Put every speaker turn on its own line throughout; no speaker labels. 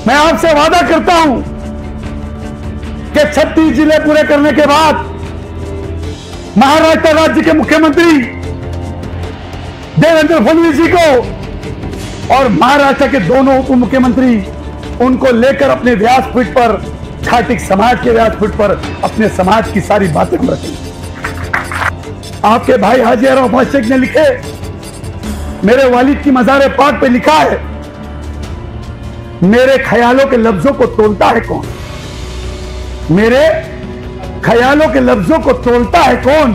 मैं आपसे वादा करता हूं कि 36 जिले पूरे करने के बाद महाराष्ट्र राज्य के मुख्यमंत्री देवेंद्र फडणवीस जी को और महाराष्ट्र के दोनों उप मुख्यमंत्री उनको लेकर अपने व्यासपीठ पर, खाटिक समाज के व्यासपीठ पर अपने समाज की सारी बातें हम रखेंगे। आपके भाई हाजी अरफात शेख ने लिखे, मेरे वालिद की मज़ार पाक पे लिखा है, मेरे ख्यालों के लफ्जों को तोलता है कौन, मेरे ख्यालों के लफ्जों को तोलता है कौन,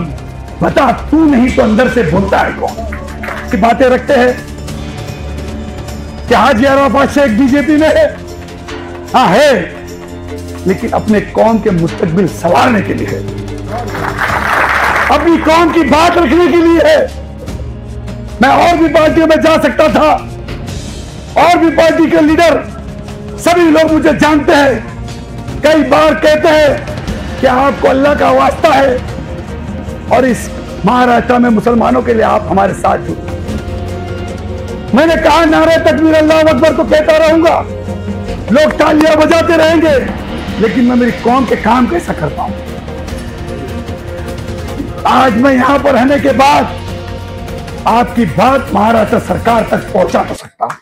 बता तू नहीं तो अंदर से बोलता है कौन। की बातें रखते हैं कि हाजी अरफात शेख बीजेपी में है, हाँ है, लेकिन अपने कौम के मुस्तकबिल संवारने के लिए है, अपनी कौम की बात रखने के लिए है। मैं और भी पार्टियों में जा सकता था, और भी पार्टी के लीडर सभी लोग मुझे जानते हैं, कई बार कहते हैं कि आपको अल्लाह का वास्ता है और इस महाराष्ट्र में मुसलमानों के लिए आप हमारे साथ जुड़े। मैंने कहा नारे तकबीर अल्लाह अकबर तो कहता रहूंगा, लोग तालियां बजाते रहेंगे, लेकिन मैं मेरी कौम के काम कैसा कर पाऊं। आज मैं यहां पर रहने के बाद आपकी बात महाराष्ट्र सरकार तक पहुंचा तो सकता हूं।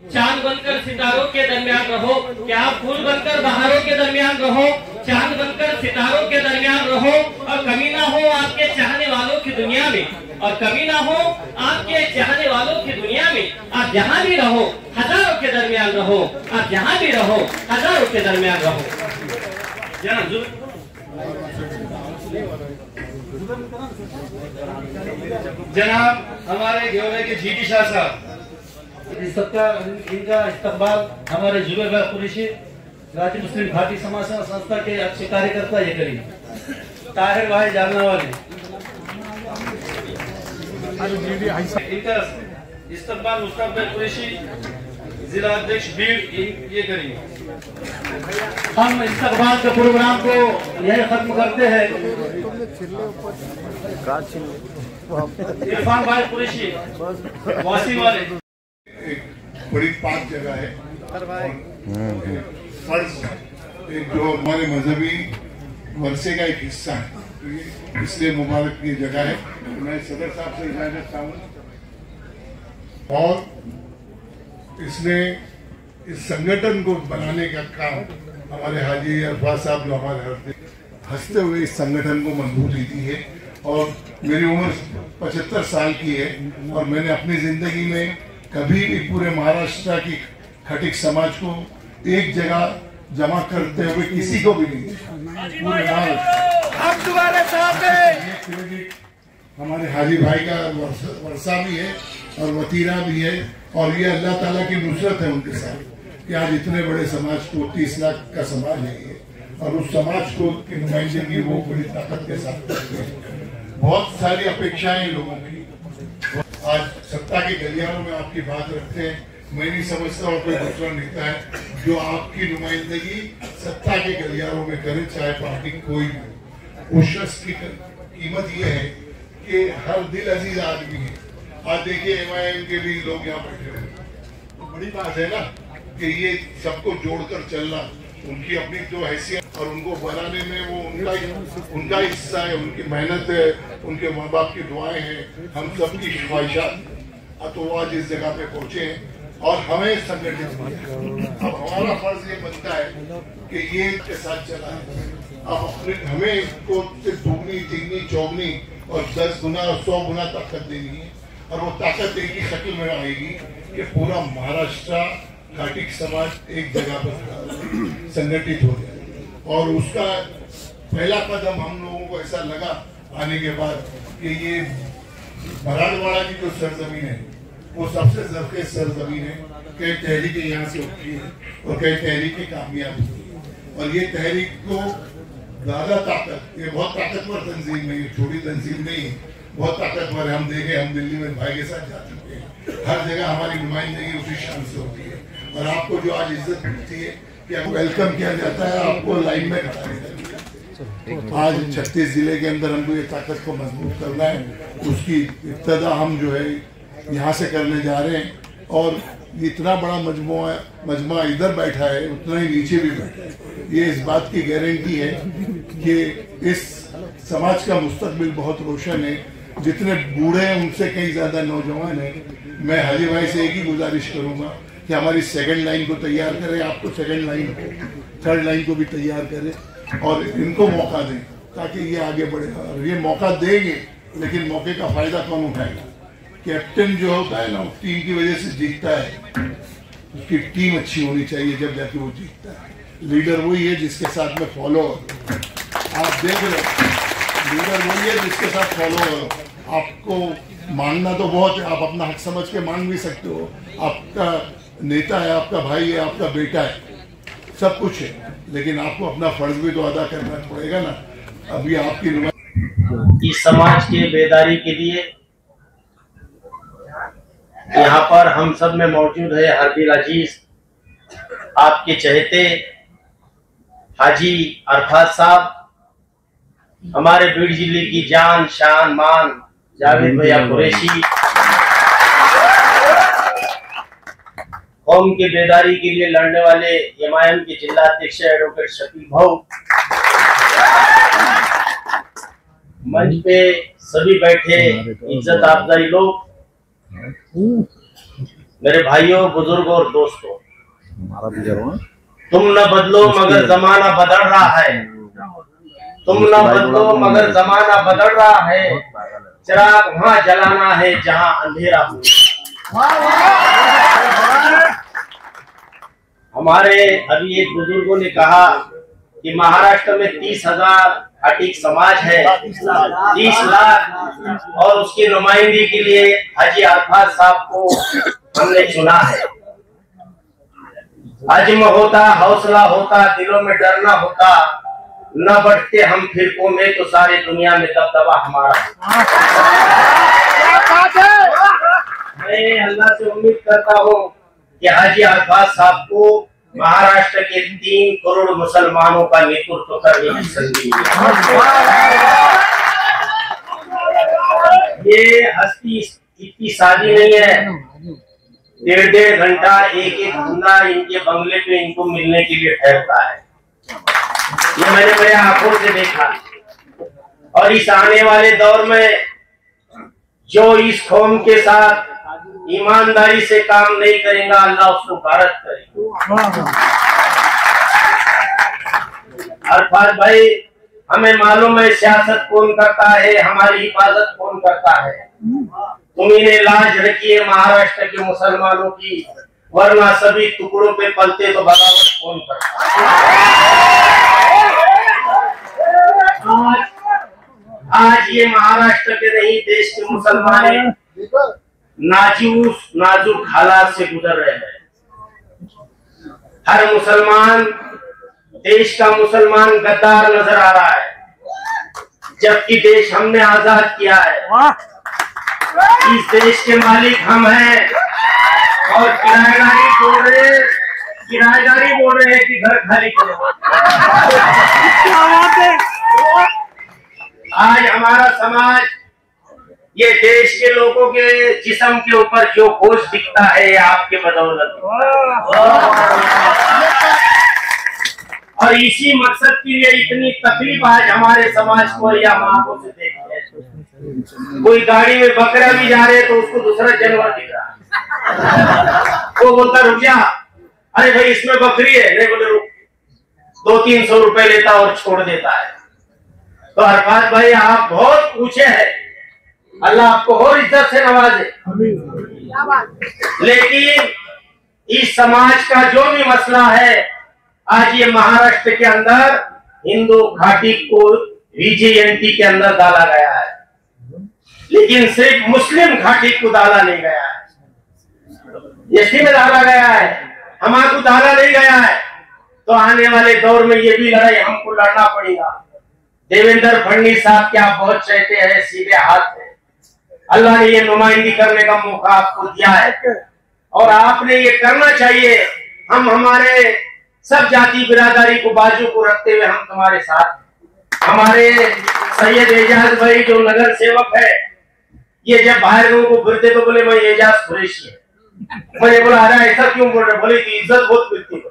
चांद बनकर सितारों के दरमियान रहो, क्या फूल बनकर बहारों के दरमियान रहो, चांद बनकर सितारों के दरमियान रहो, और कमी ना हो आपके चाहने वालों की दुनिया में, और कमी ना हो आपके चाहने वालों की दुनिया में। आप जहाँ भी रहो हजारों के दरमियान रहो, आप जहाँ भी रहो हजारों के दरमियान रहो।
जनाब हमारे घेवड़े के जीटी शाह साहब, इनका इस्तकबाल हमारे जुबैर भाई कुरैशी राज्य मुस्लिम भारतीय समाज सेवा संस्था के अच्छे कार्यकर्ता ये करेंगे। ताहिर भाई जानना वाले, इनका इस्तकबाल मुस्तफा भाई कुरैशी जिला अध्यक्ष भीड़ ये करेंगे। हम इस्तकबाल के प्रोग्राम को यही खत्म करते हैं। इरफान भाई कुरैशी वासी वाले,
एक बड़ी पाक जगह है, फर्ज एक जो हमारे मजहबी वर्षे का एक हिस्सा है, तो ये इसलिए मुबारक की जगह है। तो मैं सदर साहब से इजाजत चाहूंगा, और इसने इस संगठन को बनाने का काम हमारे हाजी अरफात साहब जो हमारे हंसते हुए इस संगठन को मजबूती दी है। और मेरी उम्र 75 साल की है, और मैंने अपनी जिंदगी में कभी भी पूरे महाराष्ट्र की खटिक समाज को एक जगह जमा करते हुए किसी को भी नहीं देखा। हमारे हाजी भाई का वर्षा भी है और वतीरा भी है, और ये अल्लाह ताला की नुसरत है उनके साथ कि आज इतने बड़े समाज को 30 लाख का समाज है ये, और उस समाज को की नुमाइंदगी वो बड़ी ताकत के साथ करते हैं। बहुत सारी अपेक्षाएं लोगों की, आज सत्ता के गलियारों में आपकी बात रखते हैं। मैं नहीं समझता और कोई दूसरा नेता है जो आपकी नुमाइंदगी सत्ता के गलियारों में करे, चाहे पार्टी कोई भी। उस शख्स की कीमत यह है कि हर दिल अजीज आदमी है। आज देखिए MIM के भी लोग यहाँ बैठे हैं, तो बड़ी बात है ना कि ये सबको जोड़कर चलना, उनकी अपनी जो हैसियत और उनको बनाने में वो उनका हिस्सा है, उनकी मेहनत है, उनके माँ बाप की दुआएं हैं, हम सबकी ख्वाहिशात, तो वो आज इस जगह पे पहुंचे हैं और हमें संगठित किया। अब हमारा फर्ज ये बनता है कि ये के साथ चला है। अब हमें इसको दुगनी तिगनी चौगनी और 10 गुना और 100 गुना ताकत देनी है, और वो ताकत एक ही शक्ल में आएगी कि पूरा महाराष्ट्र खाटिक समाज एक जगह पर संगठित हो जाए। और उसका पहला कदम हम लोगों को ऐसा लगा आने के बाद कि ये मराठवाड़ा की जो सरजमीन है वो सबसे जरखेज सरजमीन है। कई तहरीकें यहाँ से उठी है और कई तहरीकें कामयाब हुई है, और ये तहरीक को ज्यादा ताकत, ये बहुत ताकतवर तंजीम है, ये छोटी तंजीम नहीं है, बहुत ताकतवर है। हम देखे, हम दिल्ली में भाई के साथ जा चुके हैं, हर जगह हमारी नुमाइंदगी उसी शान से होती है। और आपको जो आज इज्जत मिलती है कि आपको वेलकम किया जाता है, आपको लाइन में खड़ा किया जाता है, आज 36 जिले के अंदर हमको ये ताकत को मजबूत करना है, उसकी इब्तदा हम जो है यहाँ से करने जा रहे हैं। और इतना बड़ा मजमा इधर बैठा है, उतना ही नीचे भी बैठा है। ये इस बात की गारंटी है कि इस समाज का मुस्तकबिल बहुत रोशन है। जितने बूढ़े हैं उनसे कहीं ज्यादा नौजवान हैं। मैं हाजी भाई से एक ही गुजारिश करूंगा कि हमारी सेकंड लाइन को तैयार करें, आपको सेकंड लाइन को, थर्ड लाइन को भी तैयार करें और इनको मौका दें ताकि ये आगे बढ़े। और ये मौका देंगे, लेकिन मौके का फायदा कौन उठाएगा? कैप्टन जो होता है ना, टीम की वजह से जीतता है। उसकी टीम अच्छी होनी चाहिए जब जाके वो जीतता है। लीडर वही है जिसके साथ में फॉलोअर, आप देख रहे हो, लीडर वही है जिसके साथ फॉलोअर। आपको मांगना तो बहुत है, आप अपना हक समझ के मांग भी सकते हो। आपका नेता है, आपका भाई है, आपका बेटा है, सब कुछ है, लेकिन आपको अपना फर्ज भी तो अदा करना पड़ेगा ना। अभी आपकी
इस समाज के बेदारी के लिए यहाँ पर हम सब में मौजूद है हरदिल अजीज, आपके चहेते हाजी अरफात साहब, हमारे बीड़ जिले की जान शान मान जावेद भैया कुरैशी, कौम के बेदारी के लिए लड़ने वाले एमआईएम के जिला अध्यक्ष एडवोकेट शकील भाऊ, मंच पे सभी बैठे इज्जत अफजाई लोग, मेरे भाइयों, बुजुर्गों और दोस्तों, तुम न बदलो मगर जमाना बदल रहा है, तुम न बदलो मगर जमाना बदल रहा है, चिराग वहां जलाना है जहां अंधेरा हो। हमारे अभी एक बुजुर्गों ने कहा कि महाराष्ट्र में 30,000 अटीक समाज है, 30 लाख, और उसकी नुमाइंदगी के लिए हाजी अरफात साहब को हमने चुना है। अज़्म होता, हौसला होता, दिलों में डरना होता, न बढ़ते हम फिरकों में तो सारी दुनिया में दबदबा हमारा। मैं अल्लाह से उम्मीद करता हूँ कि हाजी अरफात साहब को महाराष्ट्र के 3 करोड़ मुसलमानों का नेतृत्व करने की संधि ये हस्ती इतनी सादी नहीं है। 1.5 घंटा एक बंदा इनके बंगले पे इनको मिलने के लिए ठहरता है। ये मैंने मेरे आंखों से देखा। और इस आने वाले दौर में जो इस कौम के साथ ईमानदारी से काम नहीं करेगा, अल्लाह उसको गारत करेगा। अरफात भाई, हमें मालूम है सियासत कौन करता है, हमारी हिफाजत कौन करता है। तुम इन्हें लाज रखिए महाराष्ट्र के मुसलमानों की, वरना सभी टुकड़ों पे पलते तो बगावत कौन करता है। आज ये महाराष्ट्र के नहीं, देश के मुसलमान नाजुक हालात से गुजर रहे हैं। हर मुसलमान, देश का मुसलमान गद्दार नजर आ रहा है, जबकि देश हमने आजाद किया है। इस देश के मालिक हम हैं और किराएदारी बोल रहे हैं कि घर खाली करो। आज हमारा समाज, ये देश के लोगों के जिस्म के ऊपर जो बोझ दिखता है, ये आपके बदौलत। और इसी मकसद के लिए इतनी तकलीफ आज हमारे समाज को या आंखों से देखते हैं। कोई गाड़ी में बकरा भी जा रहे तो उसको दूसरा जानवर दिख रहा, वो बोलता रुक जा, अरे भाई इसमें बकरी है, नहीं बोले रुक, 200-300 रुपए लेता और छोड़ देता है। तो अरफात भाई, आप बहुत ऊंचे हैं, अल्लाह आपको और इज्जत से नवाजे। लेकिन इस समाज का जो भी मसला है, आज ये महाराष्ट्र के अंदर हिंदू घाटी को VJNT के अंदर डाला गया है, लेकिन सिर्फ मुस्लिम घाटी को डाला नहीं गया है, एसटी में डाला गया है, हमारे डाला नहीं गया है। तो आने वाले दौर में ये भी लड़ाई हमको लड़ना पड़ेगा। देवेंद्र फडणवीस साहब क्या बहुत चाहते हैं, सीधे हाथ है। अल्लाह ने ये नुमाइंदगी करने का मौका आपको दिया है और आपने ये करना चाहिए। हम हमारे सब जाति बिरादरी को बाजू को रखते हुए हम तुम्हारे साथ हैं। हमारे सैयद एजाज भाई जो नगर सेवक है, ये जब बाहर लोगों को फिरते तो बोले मैं एजाज कुरैशी है। मैंने बोला अरे ऐसा क्यों बोल रहे? बोले कि इज्जत बहुत मिलती है।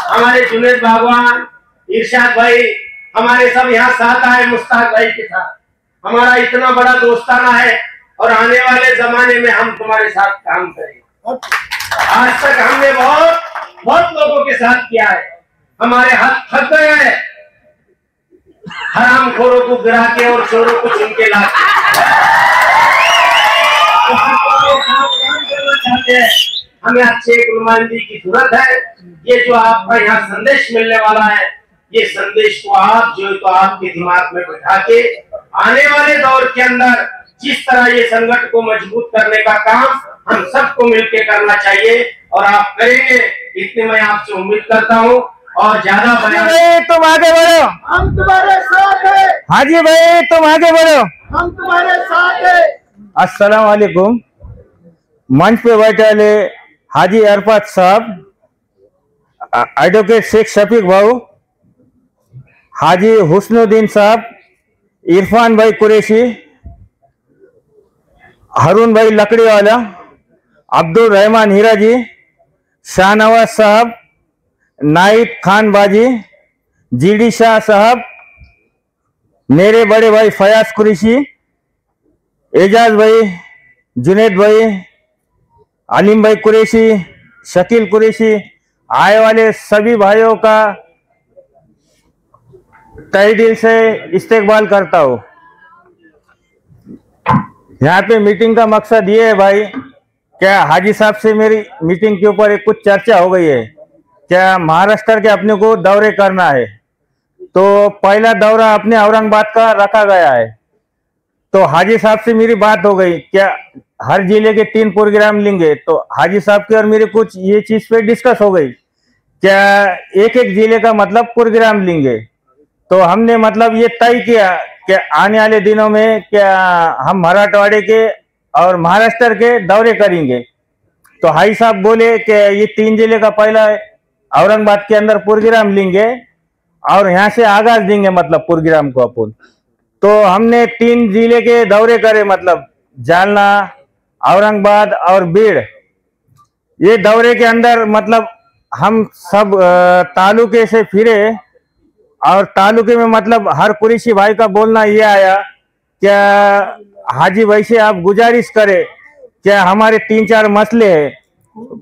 हमारे जुनेद भगवान, इरशाद भाई, हमारे सब यहाँ साथ आए मुश्ताक भाई के साथ। हमारा इतना बड़ा दोस्ताना है और आने वाले जमाने में हम तुम्हारे साथ काम करेंगे। आज तक हमने बहुत लोगों के साथ किया है, हमारे हाथ थक गए हैं हरामखोरों को गिरा के और चोरों को चुन के ला चाहते हैं। हमें अच्छे एक नुमाइंदगी की जरूरत है। ये जो आपका यहाँ संदेश मिलने वाला है, ये संदेश को आप जो तो आपके दिमाग में बिठा के आने वाले दौर के अंदर जिस तरह ये संगठन को मजबूत करने का काम हम सबको मिलकर करना चाहिए और आप करेंगे, इतनी मैं आपसे उम्मीद करता हूँ। और ज्यादा
भाई तुम आगे बढ़ो,
हम तुम्हारे साथ हैं।
हाजी भाई तुम आगे बढ़ो,
हम तुम्हारे साथ हैं।
अस्सलाम वालेकुम। मंच पे बैठे वाले हाजी अरफत साहब, एडवोकेट शेख शफीक भाऊ, हाजी हुस्नुद्दीन साहब, इरफान भाई कुरैशी, हारून भाई लकड़ी वाला, अब्दुल रहमान हीरा जी, शाहनवाज साहब, नाइब खान बाजी, जीडी शाह साहब, मेरे बड़े भाई फयाज कुरैशी, एजाज भाई, जुनेद भाई, आलिम भाई कुरैशी, शकील कुरैशी, आए वाले सभी भाइयों का तहे दिल से इस्तेकबाल करता हूँ। यहाँ पे मीटिंग का मकसद ये है भाई, क्या हाजी साहब से मेरी मीटिंग के ऊपर एक कुछ चर्चा हो गई है, क्या महाराष्ट्र के अपने को दौरे करना है। तो पहला दौरा अपने औरंगाबाद का रखा गया है। तो हाजी साहब से मेरी बात हो गई, क्या हर जिले के 3 प्रोग्राम लेंगे। तो हाजी साहब की और मेरी कुछ ये चीज पे डिस्कस हो गई, क्या एक एक जिले का मतलब प्रोग्राम लेंगे। तो हमने मतलब ये तय किया कि आने वाले दिनों में क्या हम मराठवाड़े के और महाराष्ट्र के दौरे करेंगे। तो हाजी साहब बोले कि ये 3 जिले का पहला औरंगाबाद के अंदर प्रोग्राम लेंगे और यहाँ से आगाज देंगे मतलब प्रोग्राम को अपन। तो हमने 3 जिले के दौरे करे, मतलब जालना, औरंगाबाद और बीड़। ये दौरे के अंदर मतलब हम सब तालुके से फिरे और तालुके में मतलब हर कुरैशी भाई का बोलना ये आया, क्या हाजी भाई से आप गुजारिश करें, क्या हमारे 3-4 मसले हैं।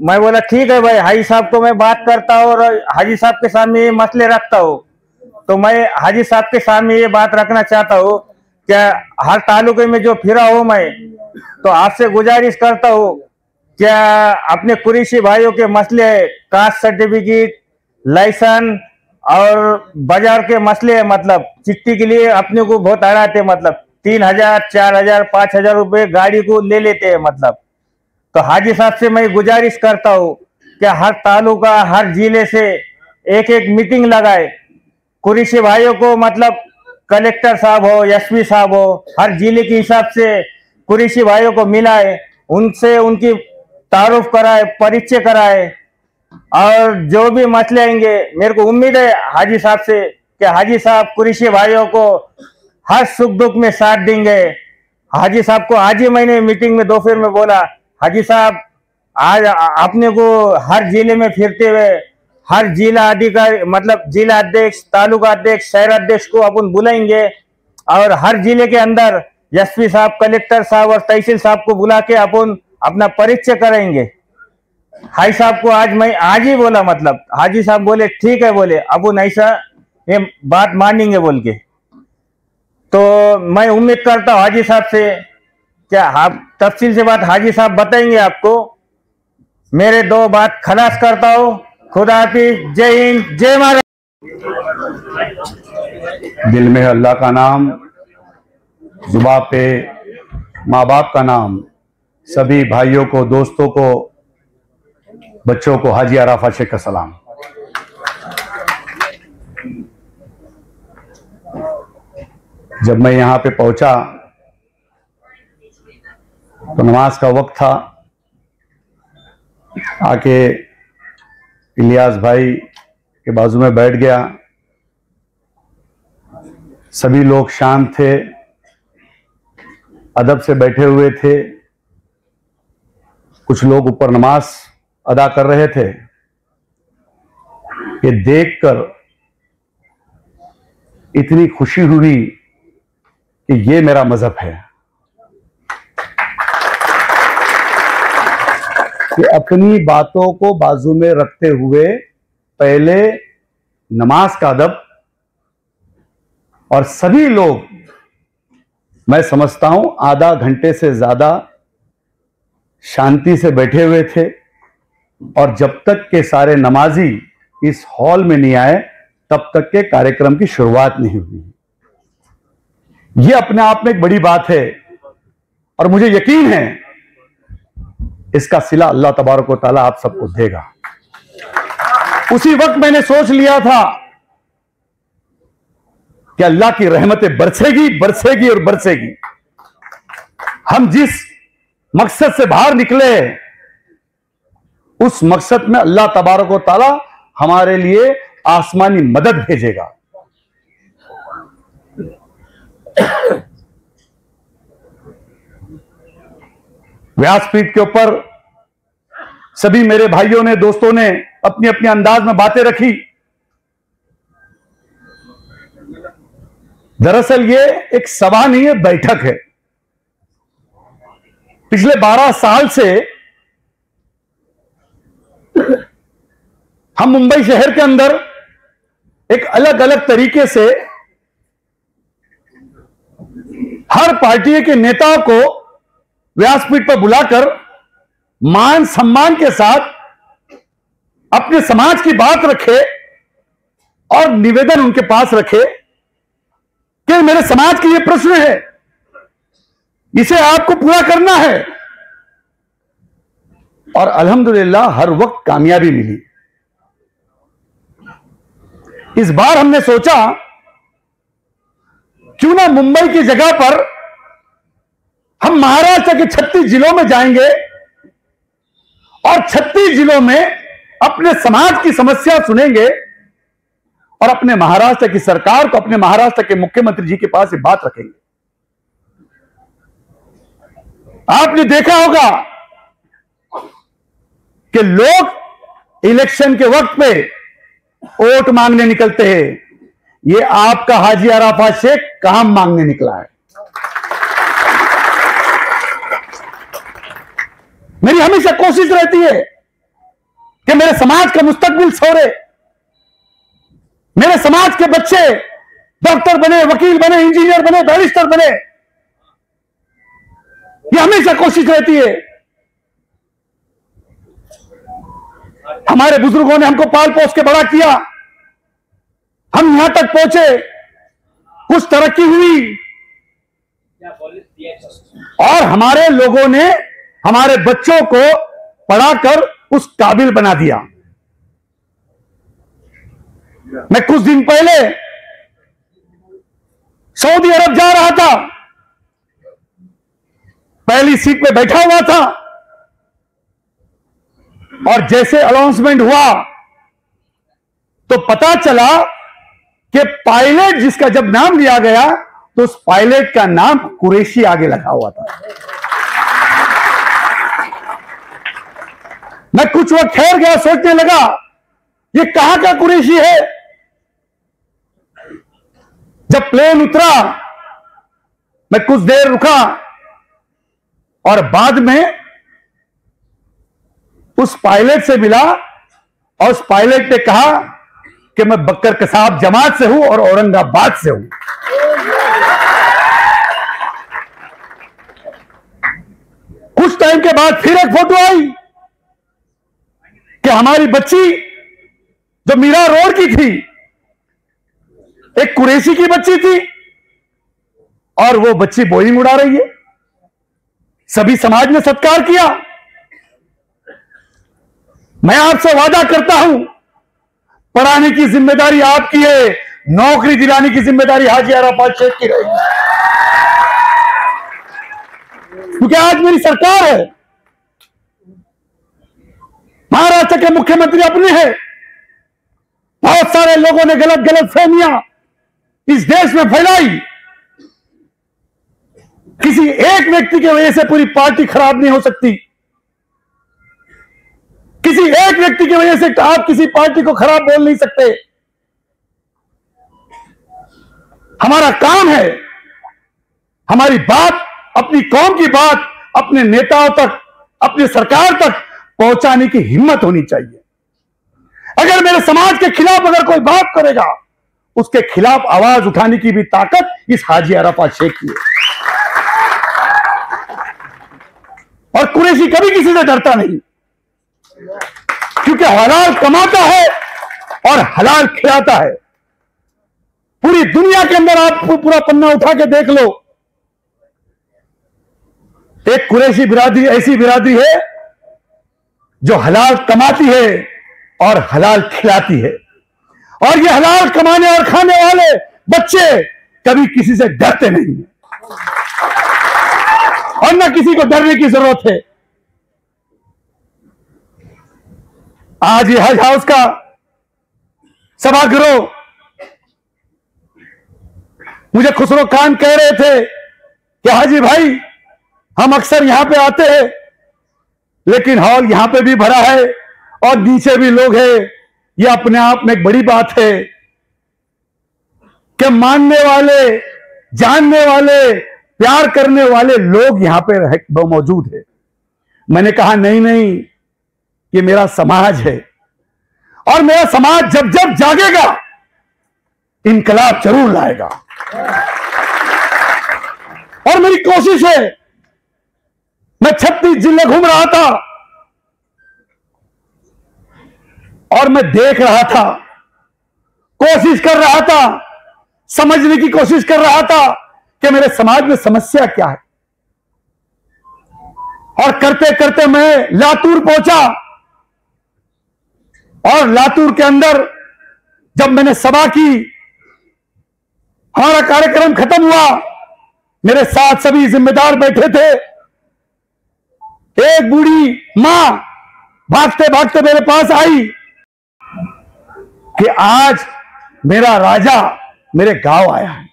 मैं बोला ठीक है भाई, हाजी साहब को मैं बात करता हूँ और हाजी साहब के सामने ये मसले रखता हूँ। तो मैं हाजी साहब के सामने ये बात रखना चाहता हूँ, क्या हर तालुके में जो फिरा हूँ मैं, तो आपसे गुजारिश करता हूँ, क्या अपने कुरैशी भाइयों के मसले है, कास्ट सर्टिफिकेट, लाइसेंस और बाजार के मसले है, मतलब चिट्ठी के लिए अपने को बहुत अड़ाते, मतलब 3000, 4000, 5000 रुपए गाड़ी को ले लेते हैं मतलब। तो हाजी साहब से मैं गुजारिश करता हूँ क्या हर तालुका, हर जिले से एक एक मीटिंग लगाए, कुरैशी भाइयों को मतलब कलेक्टर साहब हो, एसपी साहब हो, हर जिले के हिसाब से कुरैशी भाइयों को मिलाए, उनसे उनकी तारुफ कराए, परिचय कराए और जो भी मसले आएंगे, मेरे को उम्मीद है हाजी साहब से कि हाजी साहब कुरैशी भाइयों को हर सुख दुख में साथ देंगे। हाजी साहब को आज ही मैंने मीटिंग में दोपहर में बोला, हाजी साहब आज अपने को हर जिले में फिरते हुए हर जिला अधिकारी मतलब जिला अध्यक्ष, तालुका अध्यक्ष, शहर अध्यक्ष को अपन बुलाएंगे और हर जिले के अंदर एसपी साहब, कलेक्टर साहब और तहसील साहब को बुला के अपन अपना परिचय कराएंगे। हाजी साहब को आज ही बोला, मतलब हाजी साहब बोले ठीक है, बोले अपन ऐसा ये बात मानेंगे बोल के। तो मैं उम्मीद करता हूँ हाजी साहब से, क्या आप तफसील से बात हाजी साहब बताएंगे आपको। मेरे 2 बात खलास करता हूँ। खुदा हाफिज, जय हिंद, जय महाराज।
दिल में अल्लाह का नाम, जुबान पे माँ बाप का नाम, सभी भाइयों को, दोस्तों को, बच्चों को हाजी अरफत शेख का सलाम। जब मैं यहाँ पे पहुंचा तो नमाज का वक्त था, आके इलियास भाई के बाजू में बैठ गया। सभी लोग शांत थे, अदब से बैठे हुए थे। कुछ लोग ऊपर नमाज अदा कर रहे थे। ये देखकर इतनी खुशी हुई कि ये मेरा मजहब है कि अपनी बातों को बाजू में रखते हुए पहले नमाज का अदब, और सभी लोग, मैं समझता हूं आधा घंटे से ज्यादा शांति से बैठे हुए थे, और जब तक के सारे नमाजी इस हॉल में नहीं आए तब तक के कार्यक्रम की शुरुआत नहीं हुई। यह अपने आप में एक बड़ी बात है, और मुझे यकीन है इसका सिला अल्लाह तबारक व तआला आप सबको देगा। उसी वक्त मैंने सोच लिया था कि अल्लाह की रहमतें बरसेगी बरसेगी और बरसेगी। हम जिस मकसद से बाहर निकले उस मकसद में अल्लाह तबारक व तआला हमारे लिए आसमानी मदद भेजेगा। व्यासपीठ के ऊपर सभी मेरे भाइयों ने, दोस्तों ने अपनी अपनी अंदाज में बातें रखी। दरअसल ये एक सभा नहीं है, बैठक है। पिछले 12 साल से हम मुंबई शहर के अंदर एक अलग अलग तरीके से हर पार्टी के नेताओं को व्यासपीठ पर बुलाकर मान सम्मान के साथ अपने समाज की बात रखे और निवेदन उनके पास रखे कि मेरे समाज के ये प्रश्न है, इसे आपको पूरा करना है। और अल्हम्दुलिल्लाह हर वक्त कामयाबी मिली। इस बार हमने सोचा क्यों ना मुंबई की जगह पर हम महाराष्ट्र के 36 जिलों में जाएंगे और 36 जिलों में अपने समाज की समस्या सुनेंगे और अपने महाराष्ट्र की सरकार को, अपने महाराष्ट्र के मुख्यमंत्री जी के पास ये बात रखेंगे। आपने देखा होगा कि लोग इलेक्शन के वक्त पे वोट मांगने निकलते हैं। ये आपका हाजी अराफात शेख काम मांगने निकला है। मेरी हमेशा कोशिश रहती है कि मेरे समाज का मुस्तकबिल सवरे, मेरे समाज के बच्चे डॉक्टर बने, वकील बने, इंजीनियर बने, बैरिस्टर बने। ये हमेशा कोशिश रहती है। हमारे बुजुर्गों ने हमको पाल पोस के बड़ा किया, हम यहां तक पहुंचे, कुछ तरक्की हुई और हमारे लोगों ने हमारे बच्चों को पढ़ाकर उस काबिल बना दिया। मैं कुछ दिन पहले सऊदी अरब जा रहा था, पहली सीट पे बैठा हुआ था और जैसे अनाउंसमेंट हुआ तो पता चला कि पायलट जिसका जब नाम लिया गया तो उस पायलट का नाम कुरैशी आगे लगा हुआ था। मैं कुछ वक्त ठहर गया, सोचने लगा ये कहां का कुरैशी है। जब प्लेन उतरा मैं कुछ देर रुका और बाद में उस पायलट से मिला और उस पायलट ने कहा कि मैं बक्कर कसाब जमात से हूं और औरंगाबाद से हूं। कुछ टाइम के बाद फिर एक फोटो आई कि हमारी बच्ची जो मीरा रोड की थी, एक कुरैशी की बच्ची थी और वो बच्ची बोइंग उड़ा रही है। सभी समाज ने सत्कार किया। मैं आपसे वादा करता हूं, पढ़ाने की जिम्मेदारी आपकी है, नौकरी दिलाने की जिम्मेदारी हाजी अराफात शेख की रहेगी, क्योंकि आज मेरी सरकार है, महाराष्ट्र के मुख्यमंत्री अपने हैं। बहुत सारे लोगों ने गलत गलत फहमियां इस देश में फैलाई, किसी एक व्यक्ति की वजह से पूरी पार्टी खराब नहीं हो सकती। किसी एक व्यक्ति की वजह से आप किसी पार्टी को खराब बोल नहीं सकते। हमारा काम है हमारी बात, अपनी कौम की बात अपने नेताओं तक, अपनी सरकार तक पहुंचाने की हिम्मत होनी चाहिए। अगर मेरे समाज के खिलाफ अगर कोई बात करेगा, उसके खिलाफ आवाज उठाने की भी ताकत इस हाजी अरफात शेख की है। और कुरैशी कभी किसी से डरता नहीं, क्योंकि हलाल कमाता है और हलाल खिलाता है। पूरी दुनिया के अंदर आप पूरा पन्ना उठा के देख लो, एक कुरैशी बिरादरी ऐसी बिरादरी है जो हलाल कमाती है और हलाल खिलाती है। और ये हलाल कमाने और खाने वाले बच्चे कभी किसी से डरते नहीं और ना किसी को डरने की जरूरत है। आज ये हज हाउस का सभागृह, मुझे खुसरो खान कह रहे थे कि हाजी भाई हम अक्सर यहां पे आते हैं, लेकिन हॉल यहां पे भी भरा है और नीचे भी लोग हैं। ये अपने आप में एक बड़ी बात है कि मानने वाले, जानने वाले, प्यार करने वाले लोग यहां पे मौजूद है। मैंने कहा नहीं नहीं, ये मेरा समाज है और मेरा समाज जब जब जागेगा इनकलाब जरूर लाएगा। और मेरी कोशिश है, मैं 36 जिले घूम रहा था और मैं देख रहा था, कोशिश कर रहा था, समझने की कोशिश कर रहा था कि मेरे समाज में समस्या क्या है। और करते करते मैं लातूर पहुंचा और लातूर के अंदर जब मैंने सभा की, हमारा कार्यक्रम खत्म हुआ, मेरे साथ सभी जिम्मेदार बैठे थे। एक बूढ़ी मां भागते भागते मेरे पास आई कि आज मेरा राजा मेरे गांव आया है।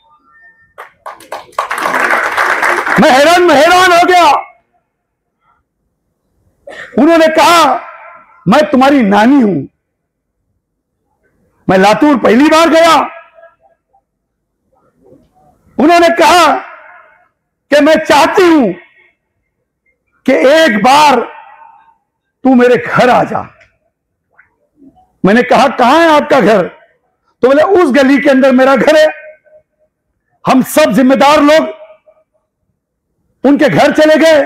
मैं हैरान हो गया। उन्होंने कहा मैं तुम्हारी नानी हूं। मैं लातूर पहली बार गया। उन्होंने कहा कि मैं चाहती हूं कि एक बार तू मेरे घर आ जा। मैंने कहा कहां है आपका घर? तो बोले उस गली के अंदर मेरा घर है। हम सब जिम्मेदार लोग उनके घर चले गए।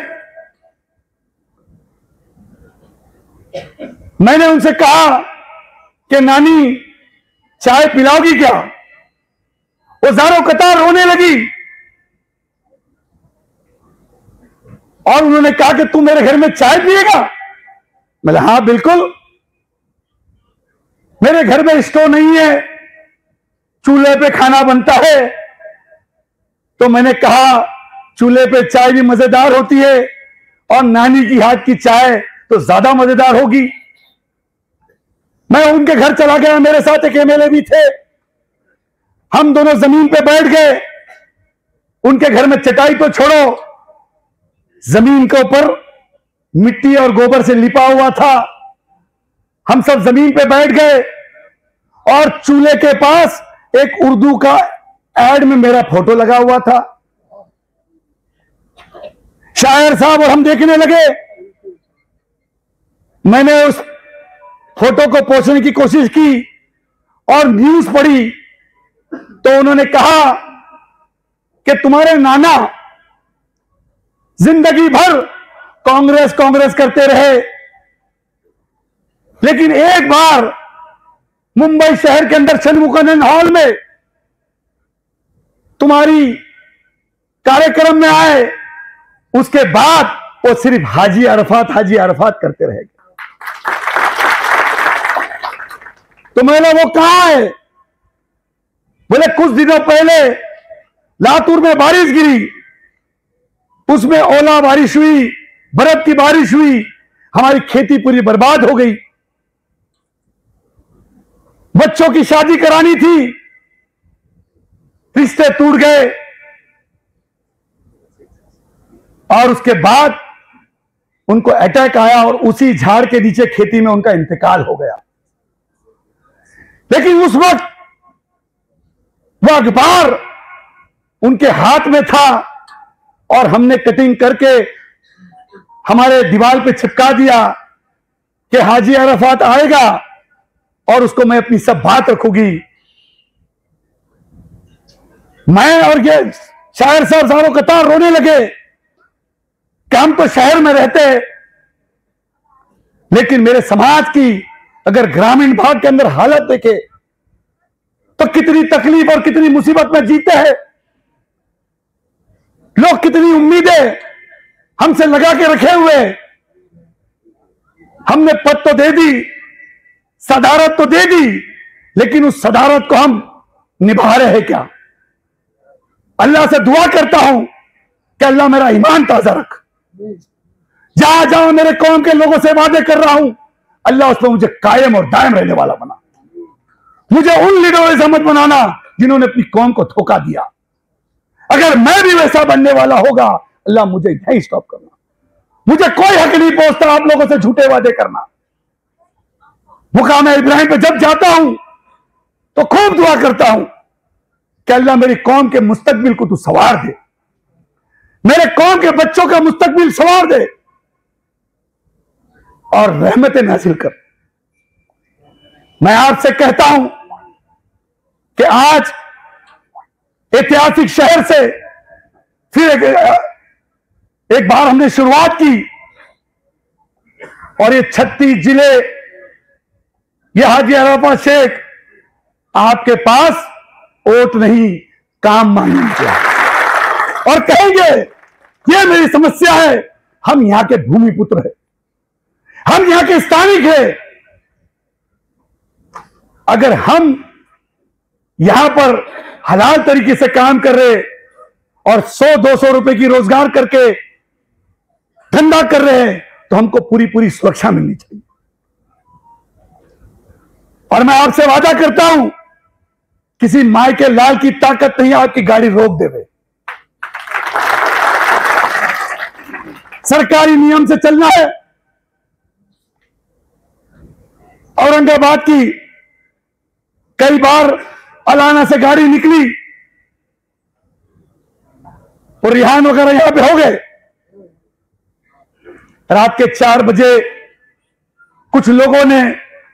मैंने उनसे कहा कि नानी चाय पिलाओगी क्या? वो ज़ारो कतार रोने लगी और उन्होंने कहा कि तू मेरे घर में चाय पिएगा? मैं बोला हाँ बिल्कुल। मेरे घर में स्टोव नहीं है, चूल्हे पे खाना बनता है। तो मैंने कहा चूल्हे पे चाय भी मजेदार होती है और नानी की हाथ की चाय तो ज्यादा मजेदार होगी। मैं उनके घर चला गया, मेरे साथ एक एमएलए भी थे। हम दोनों जमीन पे बैठ गए। उनके घर में चटाई तो छोड़ो, जमीन के ऊपर मिट्टी और गोबर से लिपा हुआ था। हम सब जमीन पे बैठ गए और चूल्हे के पास एक उर्दू का एड में मेरा फोटो लगा हुआ था। शायर साहब और हम देखने लगे। मैंने उस फोटो को पोंछने की कोशिश की और न्यूज पढ़ी तो उन्होंने कहा कि तुम्हारे नाना जिंदगी भर कांग्रेस कांग्रेस करते रहे, लेकिन एक बार मुंबई शहर के अंदर षणमुखानंद हॉल में तुम्हारी कार्यक्रम में आए, उसके बाद वो सिर्फ हाजी अरफात करते रह गए। तो मैंने वो कहां है? बोले कुछ दिनों पहले लातूर में बारिश गिरी, उसमें ओला बारिश हुई, बर्फ की बारिश हुई, हमारी खेती पूरी बर्बाद हो गई। बच्चों की शादी करानी थी, रिश्ते टूट गए और उसके बाद उनको अटैक आया और उसी झाड़ के नीचे खेती में उनका इंतकाल हो गया। लेकिन उस वक्त वह अखबार उनके हाथ में था और हमने कटिंग करके हमारे दीवार पे चिपका दिया कि हाजी अरफात आएगा और उसको मैं अपनी सब बात रखूंगी। मैं और ये शायर साहब सारों कतार रोने लगे कि हम तो शहर में रहते, लेकिन मेरे समाज की अगर ग्रामीण भाग के अंदर हालत देखे तो कितनी तकलीफ और कितनी मुसीबत में जीते हैं लोग, कितनी उम्मीदें हमसे लगा के रखे हुए। हमने पद तो दे दी, सदारत तो दे दी, लेकिन उस सदारत को हम निभा रहे हैं क्या? अल्लाह से दुआ करता हूं कि अल्लाह मेरा ईमान ताजा रख। जहां जहां मेरे कौम के लोगों से वादे कर रहा हूं, अल्लाह उसमें मुझे कायम और दायम रहने वाला बना। मुझे उन लीडरों से मत बनाना जिन्होंने अपनी कौम को धोखा दिया। अगर मैं भी वैसा बनने वाला होगा, अल्लाह मुझे यही स्टॉप करना। मुझे कोई हक नहीं पहुंचता आप लोगों से झूठे वादे करना। मुकाम इब्राहिम पे जब जाता हूं तो खूब दुआ करता हूं कि अल्लाह मेरी कौम के मुस्तकबिल को तू संवार दे, मेरे कौम के बच्चों का मुस्तकबिल संवार दे और रहमतें नाज़िल कर। मैं आपसे कहता हूं कि आज ऐतिहासिक शहर से फिर एक बार हमने शुरुआत की और ये 36 जिले, ये हाजी अरफात शेख आपके पास वोट नहीं काम मांगेंगे और कहेंगे ये मेरी समस्या है। हम यहां के भूमि पुत्र हैं, हम यहां के स्थानिक हैं। अगर हम यहां पर हलाल तरीके से काम कर रहे और 100-200 रुपए की रोजगार करके धंधा कर रहे हैं तो हमको पूरी पूरी सुरक्षा मिलनी चाहिए। और मैं आपसे वादा करता हूं, किसी माई के लाल की ताकत नहीं आपकी गाड़ी रोक देवे। सरकारी नियम से चलना है। औरंगाबाद की कई बार अलाना से गाड़ी निकली और रिहान वगैरह यहां पे हो गए। रात के 4 बजे कुछ लोगों ने,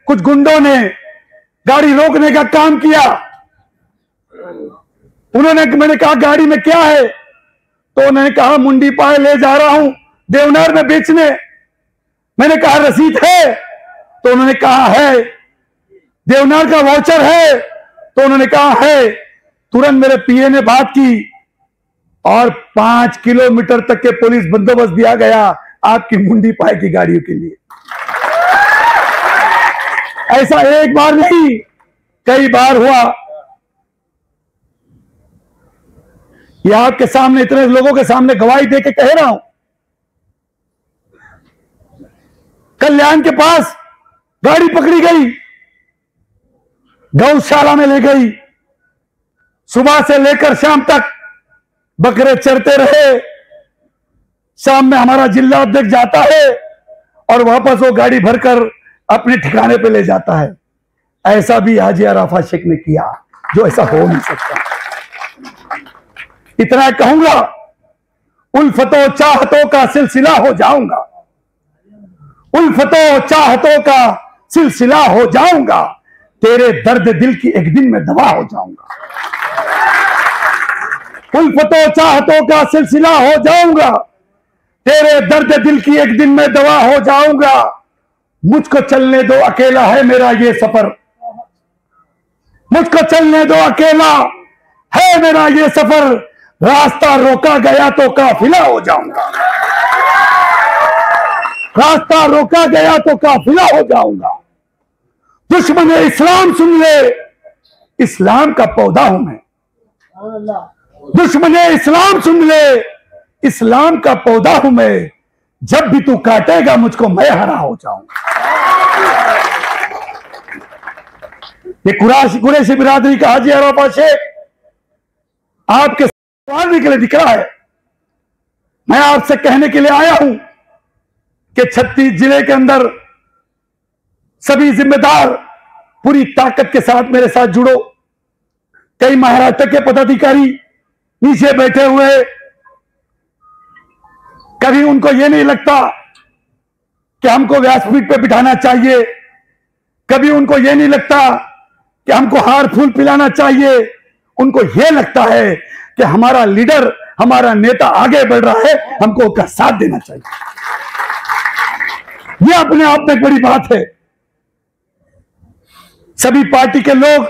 कुछ गुंडों ने गाड़ी रोकने का काम किया। मैंने कहा गाड़ी में क्या है? तो उन्होंने कहा मुंडी पाए ले जा रहा हूं देवनार में बेचने। मैंने कहा रसीद है? तो उन्होंने कहा है। देवनार का वाउचर है? तो उन्होंने कहा है। तुरंत मेरे पीए ने बात की और 5 किलोमीटर तक के पुलिस बंदोबस्त दिया गया आपकी मुंडी पाए की गाड़ियों के लिए। ऐसा एक बार नहीं, कई बार हुआ। यह आपके सामने, इतने लोगों के सामने गवाही दे के कह रहा हूं। कल्याण के पास गाड़ी पकड़ी गई, गौशाला में ले गई। सुबह से लेकर शाम तक बकरे चरते रहे। शाम में हमारा जिला अध्यक्ष जाता है और वापस वो गाड़ी भरकर अपने ठिकाने पे ले जाता है। ऐसा भी हाजी अरफात शेख ने किया, जो ऐसा हो नहीं सकता। इतना कहूंगा, उल्फतों चाहतों का सिलसिला हो जाऊंगा, उल्फतों चाहतों का सिलसिला हो जाऊंगा, तेरे दर्द दिल की एक दिन में दवा हो जाऊंगा। उल्फतों चाहतों का सिलसिला हो जाऊंगा, तेरे दर्द दिल की एक दिन में दवा हो जाऊंगा। मुझको चलने दो, अकेला है मेरा ये सफर, मुझको चलने दो, अकेला है मेरा ये सफर। रास्ता रोका गया तो काफिला हो जाऊंगा, रास्ता रोका गया तो काफिला हो जाऊंगा। दुश्मन इस्लाम सुन ले, इस्लाम का पौधा हूं मैं। दुश्मन इस्लाम सुन ले, इस्लाम का पौधा हूं मैं। जब भी तू काटेगा मुझको मैं हरा हो जाऊंगा। ये कुरैशी बिरादरी का हाजी अरफात शेख आपके सवाल के लिए दिख रहा है। मैं आपसे कहने के लिए आया हूं कि 36 जिले के अंदर सभी जिम्मेदार पूरी ताकत के साथ मेरे साथ जुड़ो। कई महाराष्ट्र के पदाधिकारी नीचे बैठे हुए, कभी उनको यह नहीं लगता कि हमको व्यासपीठ पे बिठाना चाहिए, कभी उनको यह नहीं लगता कि हमको हार फूल पिलाना चाहिए। उनको यह लगता है कि हमारा लीडर, हमारा नेता आगे बढ़ रहा है, हमको उसका साथ देना चाहिए। यह अपने आप में एक बड़ी बात है। सभी पार्टी के लोग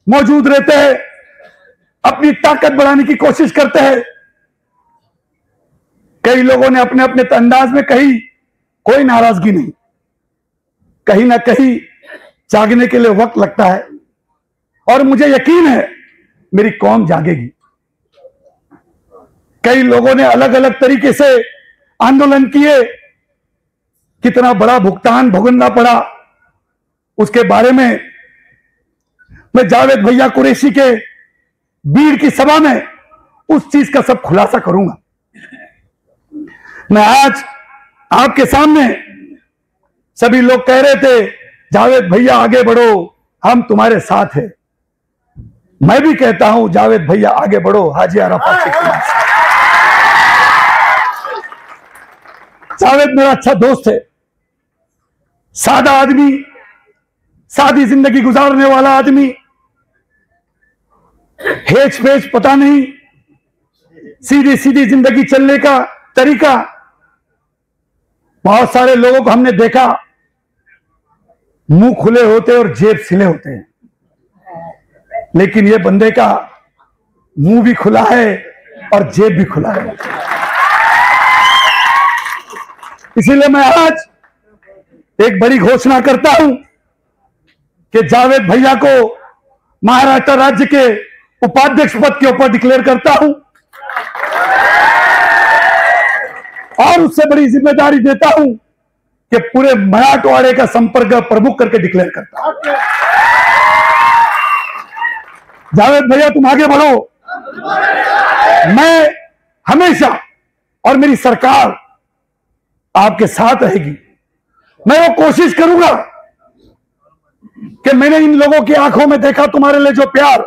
मौजूद रहते हैं, अपनी ताकत बढ़ाने की कोशिश करते हैं। कई लोगों ने अपने अपने अंदाज में कही, कोई नाराजगी नहीं, कहीं ना कहीं जागने के लिए वक्त लगता है और मुझे यकीन है मेरी कौम जागेगी। कई लोगों ने अलग अलग तरीके से आंदोलन किए, कितना बड़ा भुगतान भुगतना पड़ा उसके बारे में मैं जावेद भैया कुरैशी के बीड़ की सभा में उस चीज का सब खुलासा करूंगा। मैं आज आपके सामने, सभी लोग कह रहे थे जावेद भैया आगे बढ़ो, हम तुम्हारे साथ हैं। मैं भी कहता हूं जावेद भैया आगे बढ़ो, हाजी अराफात शेख के साथ। जावेद मेरा अच्छा दोस्त है, सादा आदमी, सादी जिंदगी गुजारने वाला आदमी, हेच पेच पता नहीं, सीधी सीधी जिंदगी चलने का तरीका। बहुत सारे लोगों को हमने देखा मुंह खुले होते और जेब सिले होते हैं, लेकिन ये बंदे का मुंह भी खुला है और जेब भी खुला है। इसीलिए मैं आज एक बड़ी घोषणा करता हूं कि जावेद भैया को महाराष्ट्र राज्य के उपाध्यक्ष पद के ऊपर डिक्लेयर करता हूं और उससे बड़ी जिम्मेदारी देता हूं कि पूरे मराठवाड़े का संपर्क प्रमुख करके डिक्लेयर करता हूं। जावेद भैया तुम आगे बढ़ो, मैं हमेशा और मेरी सरकार आपके साथ रहेगी। मैं वो कोशिश करूंगा कि मैंने इन लोगों की आंखों में देखा तुम्हारे लिए जो प्यार,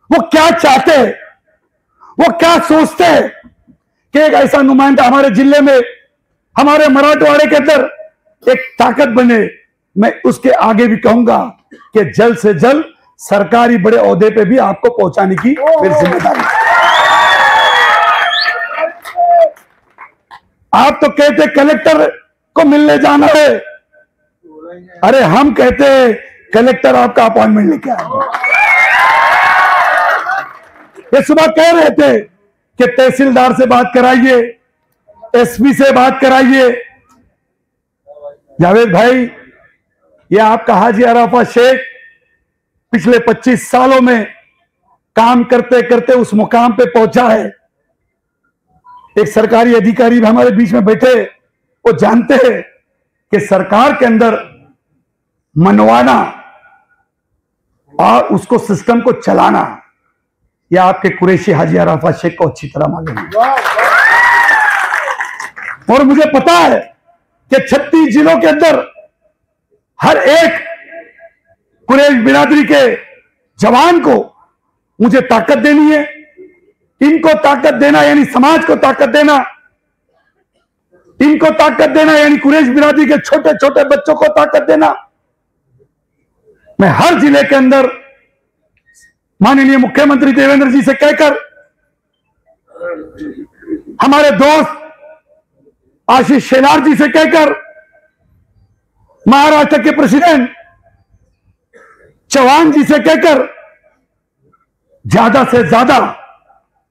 वो क्या चाहते हैं, वो क्या सोचते हैं कि एक ऐसा नुमाइंदा हमारे जिले में, हमारे मराठवाड़े के अंदर एक ताकत बने। मैं उसके आगे भी कहूंगा कि जल्द से जल्द सरकारी बड़े ओहदे पे भी आपको पहुंचाने की मेरी जिम्मेदारी है। आप तो कहते कलेक्टर को मिलने जाना है, अरे हम कहते हैं कलेक्टर आपका अपॉइंटमेंट लेके आएगा। ये सुबह कह रहे थे कि तहसीलदार से बात कराइए, एसपी से बात कराइए। जावेद भाई, ये आपका हाजी अराफात शेख पिछले 25 सालों में काम करते करते उस मुकाम पे पहुंचा है। एक सरकारी अधिकारी भी हमारे बीच में बैठे, वो जानते हैं कि सरकार के अंदर मनवाना और उसको सिस्टम को चलाना, यह आपके कुरैशी हाजी अराफात शेख को अच्छी तरह मालूम है। और मुझे पता है कि 36 जिलों के अंदर हर एक कुरैश बिरादरी के जवान को मुझे ताकत देनी है। इनको ताकत देना यानी समाज को ताकत देना, इनको ताकत देना यानी कुरैश बिरादरी के छोटे छोटे बच्चों को ताकत देना। मैं हर जिले के अंदर माननीय मुख्यमंत्री देवेंद्र जी से कहकर, हमारे दोस्त आशीष शेलार जी से कहकर, महाराष्ट्र के प्रेसिडेंट चौहान जी से कहकर, ज्यादा से ज्यादा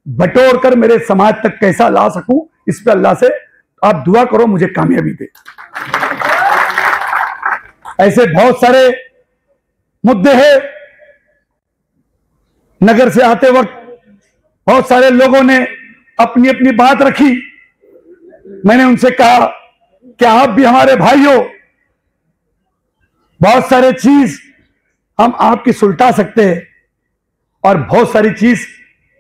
बटोर कर मेरे समाज तक कैसा ला सकूं, इस पर अल्लाह से आप दुआ करो, मुझे कामयाबी दे। ऐसे बहुत सारे मुद्दे हैं। नगर से आते वक्त बहुत सारे लोगों ने अपनी अपनी बात रखी। मैंने उनसे कहा कि आप भी हमारे भाई हो, बहुत सारे चीज हम आपकी सुलटा सकते हैं और बहुत सारी चीज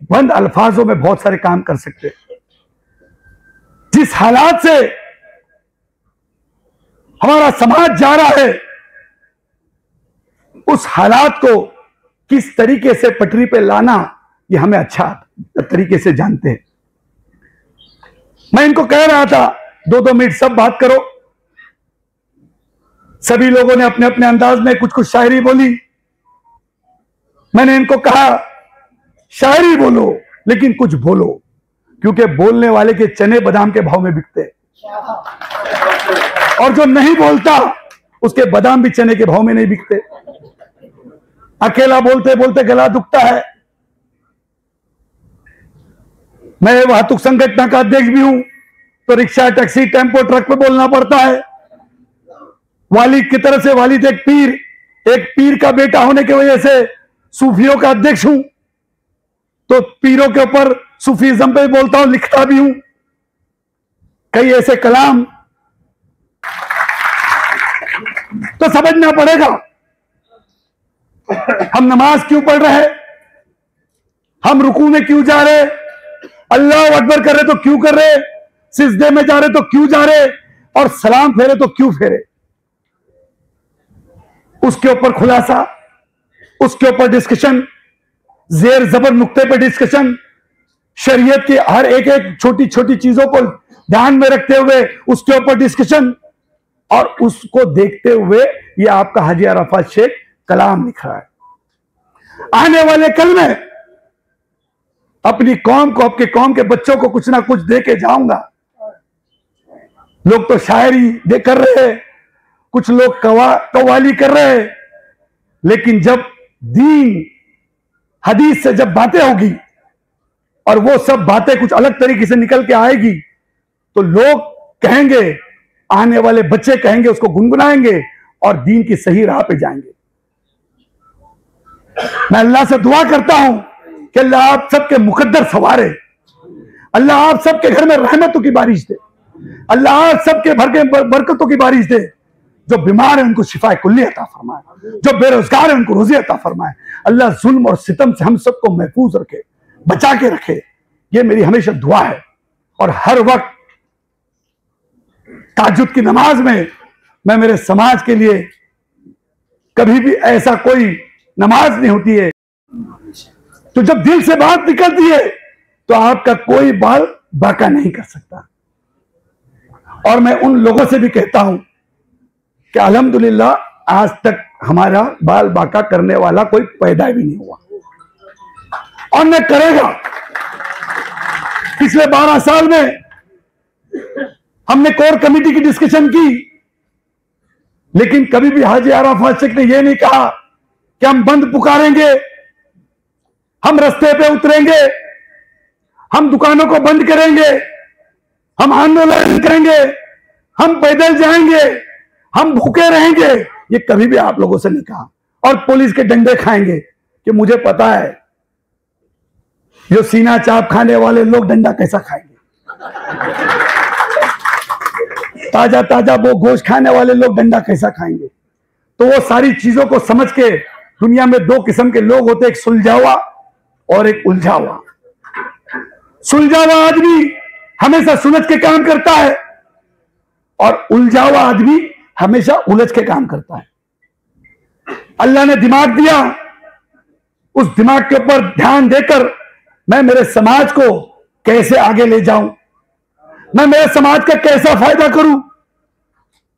बंद अल्फाजों में बहुत सारे काम कर सकते हैं। जिस हालात से हमारा समाज जा रहा है, उस हालात को किस तरीके से पटरी पे लाना, ये हमें अच्छा तरीके से जानते हैं। मैं इनको कह रहा था 2-2 मिनट सब बात करो। सभी लोगों ने अपने अपने अंदाज में कुछ कुछ शायरी बोली। मैंने इनको कहा शायरी बोलो लेकिन कुछ बोलो, क्योंकि बोलने वाले के चने बादाम के भाव में बिकते हैं, और जो नहीं बोलता उसके बादाम भी चने के भाव में नहीं बिकते। अकेला बोलते बोलते गला दुखता है। मैं वाहतुक संगठन का अध्यक्ष भी हूं, तो रिक्शा, टैक्सी, टेम्पो, ट्रक पे बोलना पड़ता है। वालिद की तरफ से, वालिद एक पीर का बेटा होने की वजह से सूफियों का अध्यक्ष हूं, तो पीरों के ऊपर सूफीज्म पे बोलता हूं, लिखता भी हूं। कई ऐसे कलाम तो समझना पड़ेगा। हम नमाज क्यों पढ़ रहे हैं, हम रुकू में क्यों जा रहे, अल्लाह अकबर कर रहे तो क्यों कर रहे, सिजदे में जा रहे तो क्यों जा रहे, और सलाम फेरे तो क्यों फेरे, उसके ऊपर खुलासा, उसके ऊपर डिस्कशन, जेर जबर नुक्ते पर डिस्कशन, शरीयत की हर एक एक छोटी छोटी चीजों को ध्यान में रखते हुए उसके ऊपर डिस्कशन, और उसको देखते हुए ये आपका हाजी अरफात शेख कलाम लिख रहा है। आने वाले कल में अपनी कौम को, आपके कौम के बच्चों को कुछ ना कुछ दे के जाऊंगा। लोग तो शायरी दे कर रहे हैं, कुछ लोग कव्वाली कर रहे हैं, लेकिन जब दीन हदीस से जब बातें होगी और वो सब बातें कुछ अलग तरीके से निकल के आएगी, तो लोग कहेंगे, आने वाले बच्चे कहेंगे, उसको गुनगुनाएंगे और दीन की सही राह पे जाएंगे। मैं अल्लाह से दुआ करता हूं कि अल्लाह आप सबके मुकद्दर सवारे, अल्लाह आप सबके घर में रहमतों की बारिश दे, अल्लाह आप सबके भर के बरकतों की बारिश दे। जो बीमार है उनको शिफा कुल्ली अता फरमाए, जो बेरोजगार है उनको रोजी अता फरमाए। अल्लाह जुल्म और सितम से हम सबको महफूज रखे, बचा के रखे। ये मेरी हमेशा दुआ है। और हर वक्त ताज्जुद की नमाज में मैं मेरे समाज के लिए, कभी भी ऐसा कोई नमाज नहीं होती है तो जब दिल से बात निकलती है तो आपका कोई बाल बाका नहीं कर सकता। और मैं उन लोगों से भी कहता हूं कि अल्हम्दुलिल्लाह आज तक हमारा बाल बाका करने वाला कोई पैदा भी नहीं हुआ, और न करेगा। पिछले 12 साल में हमने कोर कमेटी की डिस्कशन की, लेकिन कभी भी हाजी अरफात शेख ने यह नहीं कहा कि हम बंद पुकारेंगे, हम रास्ते पे उतरेंगे, हम दुकानों को बंद करेंगे, हम आंदोलन करेंगे, हम पैदल जाएंगे, हम भूखे रहेंगे। ये कभी भी आप लोगों से नहीं कहा। और पुलिस के डंडे खाएंगे कि मुझे पता है जो सीना चाप खाने वाले लोग डंडा कैसा खाएंगे, ताजा ताजा वो गोश्त खाने वाले लोग डंडा कैसा खाएंगे। तो वो सारी चीजों को समझ के, दुनिया में 2 किस्म के लोग होते हैं, एक सुलझावा और एक उलझा हुआ। सुलझावा आदमी हमेशा सुलझ के काम करता है, और उलझा हुआ आदमी हमेशा उलझ के काम करता है। अल्लाह ने दिमाग दिया, उस दिमाग के ऊपर ध्यान देकर मैं मेरे समाज को कैसे आगे ले जाऊं, मैं मेरे समाज का कैसा फायदा करूं।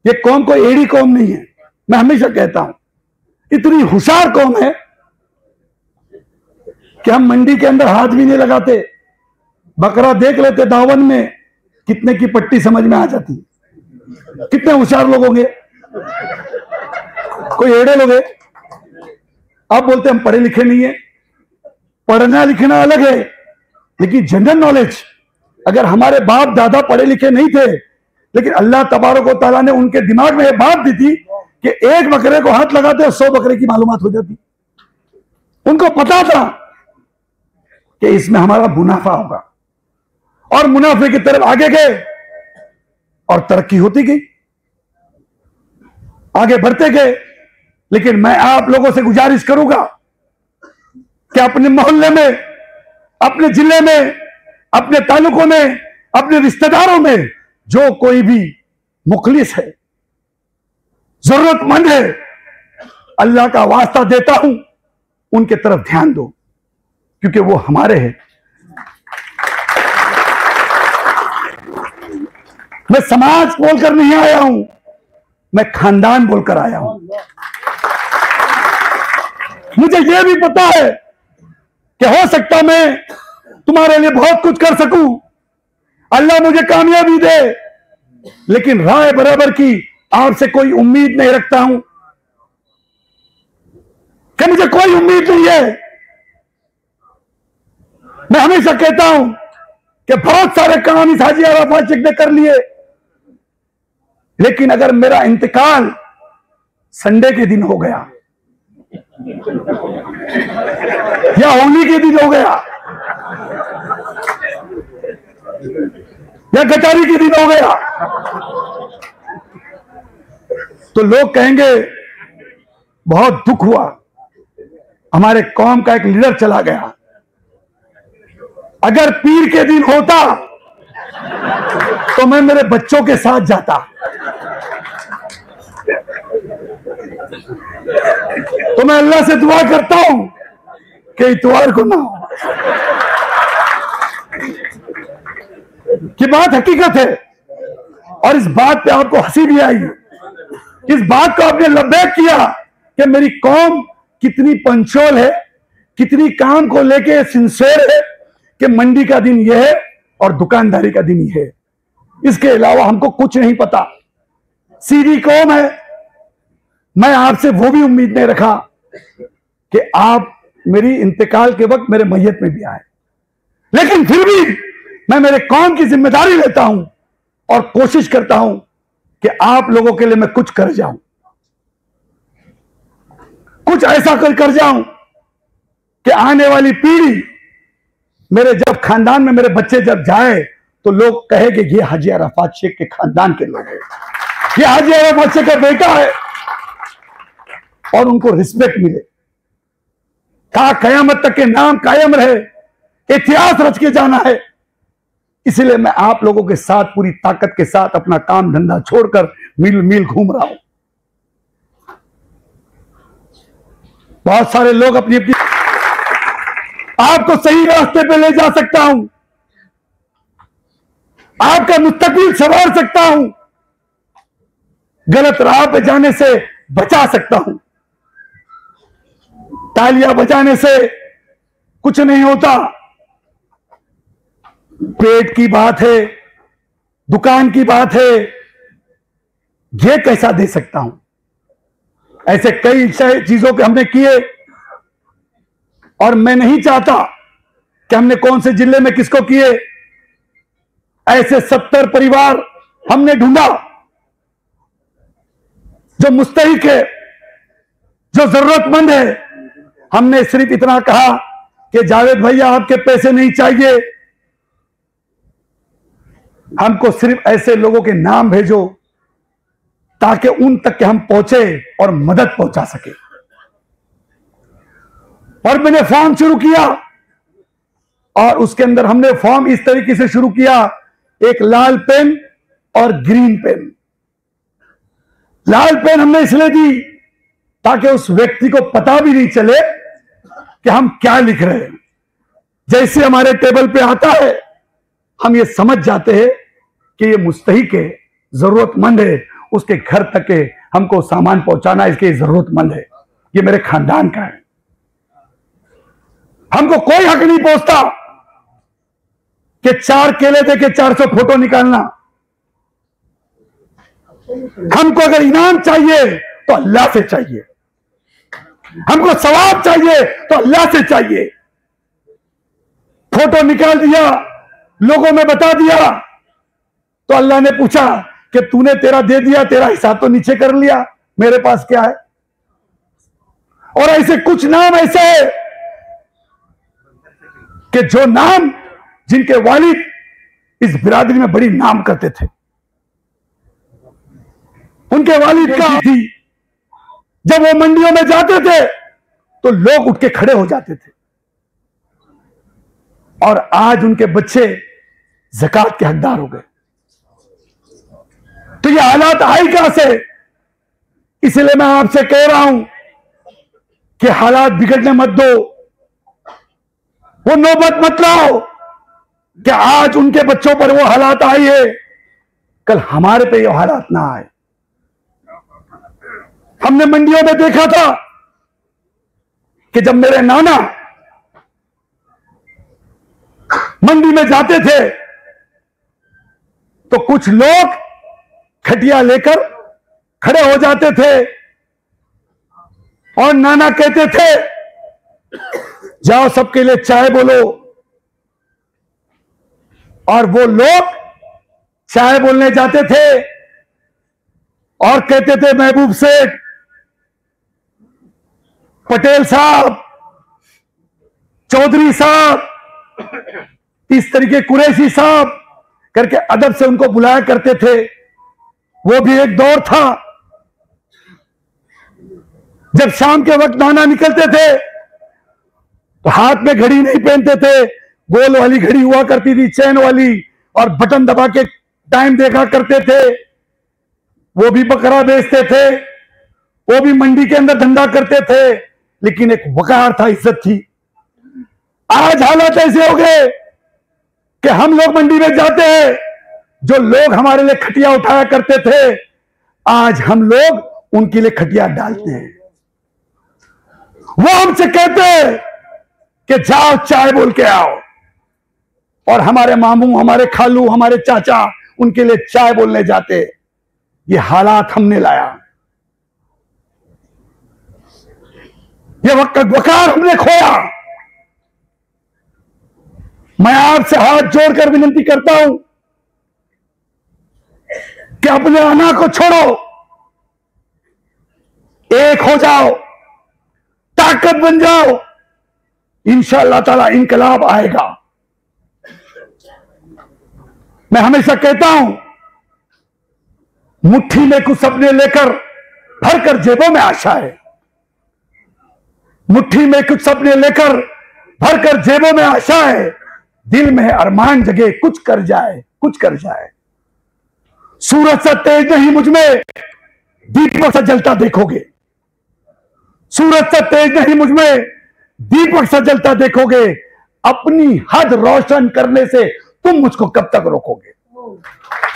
ये कौम कोई एड़ी कौम नहीं है। मैं हमेशा कहता हूं इतनी होशियार कौम है कि हम मंडी के अंदर हाथ भी नहीं लगाते, बकरा देख लेते दावन में, कितने की पट्टी समझ में आ जाती। कितने होशियार लोग होंगे, कोई एड़े लोग हैं। आप बोलते हम पढ़े लिखे नहीं है। पढ़ना लिखना अलग है, लेकिन जनरल नॉलेज, अगर हमारे बाप दादा पढ़े लिखे नहीं थे, लेकिन अल्लाह तबारक व तआला ने उनके दिमाग में यह बात दी थी कि एक बकरे को हाथ लगाते और 100 बकरे की मालूमात हो जाती। उनको पता था कि इसमें हमारा मुनाफा होगा, और मुनाफे की तरफ आगे गए और तरक्की होती गई, आगे बढ़ते गए। लेकिन मैं आप लोगों से गुजारिश करूंगा कि अपने मोहल्ले में, अपने जिले में, अपने तालुकों में, अपने रिश्तेदारों में जो कोई भी मुखलिस है, जरूरतमंद है, अल्लाह का वास्ता देता हूं, उनके तरफ ध्यान दो, क्योंकि वो हमारे हैं। मैं समाज बोलकर नहीं आया हूं, मैं खानदान बोलकर आया हूं। मुझे यह भी पता है कि हो सकता मैं तुम्हारे लिए बहुत कुछ कर सकूं, अल्लाह मुझे कामयाबी दे, लेकिन राय बराबर की आपसे कोई उम्मीद नहीं रखता हूं, कि मुझे कोई उम्मीद नहीं है। मैं हमेशा कहता हूं कि बहुत सारे काम इस हाजी अराफात शेख ने कर लिए, लेकिन अगर मेरा इंतकाल संडे के दिन हो गया या होली के दिन हो गया या गटारी के दिन हो गया, तो लोग कहेंगे बहुत दुख हुआ, हमारे कौम का एक लीडर चला गया। अगर पीर के दिन होता तो मैं मेरे बच्चों के साथ जाता, तो मैं अल्लाह से दुआ करता हूं कि इतवार को ना हो। कि बात हकीकत है, और इस बात पे आपको हंसी भी आई, इस बात को आपने लब्बैक किया कि मेरी कौम कितनी पंचोल है, कितनी काम को लेके सिंसेर है, कि मंडी का दिन यह है और दुकानदारी का दिन यह है, इसके अलावा हमको कुछ नहीं पता। सीधी कौम है। मैं आपसे वो भी उम्मीद नहीं रखा कि आप मेरी इंतकाल के वक्त मेरे मैयत में भी आए, लेकिन फिर भी मैं मेरे कौम की जिम्मेदारी लेता हूं और कोशिश करता हूं कि आप लोगों के लिए मैं कुछ कर जाऊं, कुछ ऐसा कर जाऊं कि आने वाली पीढ़ी, मेरे जब खानदान में मेरे बच्चे जब जाए तो लोग कहे कि ये हाजी अराफात शेख के खानदान के लोग हैं, ये हाजी अराफात शेख का बेटा है, और उनको रिस्पेक्ट मिले, कहा कयामत तक के नाम कायम रहे, इतिहास रच के जाना है। इसलिए मैं आप लोगों के साथ पूरी ताकत के साथ अपना काम धंधा छोड़कर मील मील घूम रहा हूं। बहुत सारे लोग अपनी अपनी, आपको सही रास्ते पे ले जा सकता हूं, आपका मुस्तकबिल संवार सकता हूं, गलत राह पे जाने से बचा सकता हूं। तालियां बजाने से कुछ नहीं होता, पेट की बात है, दुकान की बात है, ये कैसा दे सकता हूं। ऐसे कई चीजों के हमने किए, और मैं नहीं चाहता कि हमने कौन से जिले में किसको किए। ऐसे 70 परिवार हमने ढूंढा जो मुस्तहिक है, जो जरूरतमंद है। हमने सिर्फ इतना कहा कि जावेद भैया आपके पैसे नहीं चाहिए, हमको सिर्फ ऐसे लोगों के नाम भेजो ताकि उन तक के हम पहुंचे और मदद पहुंचा सके। और मैंने फॉर्म शुरू किया, और उसके अंदर हमने फॉर्म इस तरीके से शुरू किया, एक लाल पेन और ग्रीन पेन। लाल पेन हमने इसलिए दी ताकि उस व्यक्ति को पता भी नहीं चले कि हम क्या लिख रहे हैं। जैसे हमारे टेबल पे आता है, हम ये समझ जाते हैं कि ये मुस्तहिक है, जरूरतमंद है, उसके घर तक के हमको सामान पहुंचाना, इसके जरूरतमंद है, ये मेरे खानदान का है। हमको कोई हक नहीं पहुंचता कि 4 केले दे के 400 फोटो निकालना। हमको अगर इनाम चाहिए तो अल्लाह से चाहिए, हमको सवाब चाहिए तो अल्लाह से चाहिए। फोटो निकाल दिया, लोगों में बता दिया, तो अल्लाह ने पूछा कि तूने तेरा दे दिया, तेरा हिसाब तो नीचे कर लिया, मेरे पास क्या है। और ऐसे कुछ नाम ऐसे है कि जो नाम, जिनके वालिद इस बिरादरी में बड़ी नाम करते थे, उनके वालिद का थी, जब वो मंडियों में जाते थे तो लोग उठ के खड़े हो जाते थे। और आज उनके बच्चे ज़कात के हकदार हो गए। तो ये हालात आए कहां से? इसलिए मैं आपसे कह रहा हूं कि हालात बिगड़ने मत दो, वो नौबत मत लाओ कि आज उनके बच्चों पर वो हालात आई है, कल हमारे पे ये हालात ना आए। हमने मंडियों में देखा था कि जब मेरे नाना मंडी में जाते थे तो कुछ लोग खटिया लेकर खड़े हो जाते थे और नाना कहते थे जाओ सबके लिए चाय बोलो, और वो लोग चाय बोलने जाते थे और कहते थे महबूब सेठ, पटेल साहब, चौधरी साहब, इस तरीके कुरैशी साहब करके अदब से उनको बुलाया करते थे। वो भी एक दौर था जब शाम के वक्त नाना निकलते थे तो हाथ में घड़ी नहीं पहनते थे, गोल वाली घड़ी हुआ करती थी, चैन वाली, और बटन दबा के टाइम देखा करते थे। वो भी बकरा बेचते थे, वो भी मंडी के अंदर धंधा करते थे, लेकिन एक वकार था, इज्जत थी। आज हालात ऐसे हो गए कि हम लोग मंडी में जाते हैं, जो लोग हमारे लिए खटिया उठाया करते थे, आज हम लोग उनके लिए खटिया डालते हैं। वो हमसे कहते हैं कि जाओ चाय बोल के आओ, और हमारे मामू, हमारे खालू, हमारे चाचा उनके लिए चाय बोलने जाते। ये हालात हमने लाया, ये वकार हमने खोया। मैं आपसे हाथ जोड़कर विनती करता हूं कि अपने अना को छोड़ो, एक हो जाओ, ताकत बन जाओ, इंशाअल्लाह ताला इनकलाब आएगा। मैं हमेशा कहता हूं, मुट्ठी में कुछ सपने लेकर भरकर जेबों में आशा है। मुट्ठी में कुछ सपने लेकर भरकर जेबों में आशा है, दिल में अरमान जगे कुछ कर जाए, कुछ कर जाए। सूरज सा तेज नहीं मुझ में, दीपक सा जलता देखोगे। सूरज सा तेज नहीं मुझ में, दीपक सा जलता देखोगे। अपनी हद रोशन करने से तुम मुझको कब तक रोकोगे?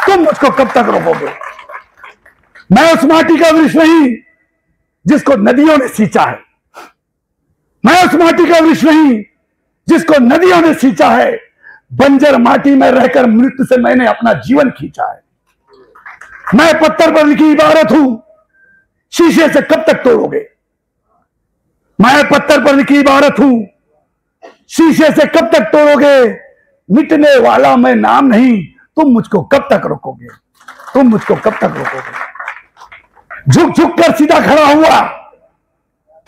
तुम मुझको कब तक रोकोगे? मैं उस माटी का वृक्ष नहीं जिसको नदियों ने सींचा है। मैं उस माटी का वृक्ष नहीं जिसको नदियों ने सींचा है। बंजर माटी में रहकर मृत्यु से मैंने अपना जीवन खींचा है। मैं पत्थर पर लिखी इबारत हूं, शीशे से कब तक तोड़ोगे? मैं पत्थर पर लिखी इबारत हूं, शीशे से कब तक तोड़ोगे? मिटने वाला मैं नाम नहीं, तुम मुझको कब तक रोकोगे? तुम मुझको कब तक रोकोगे? झुक झुक कर सीधा खड़ा हुआ,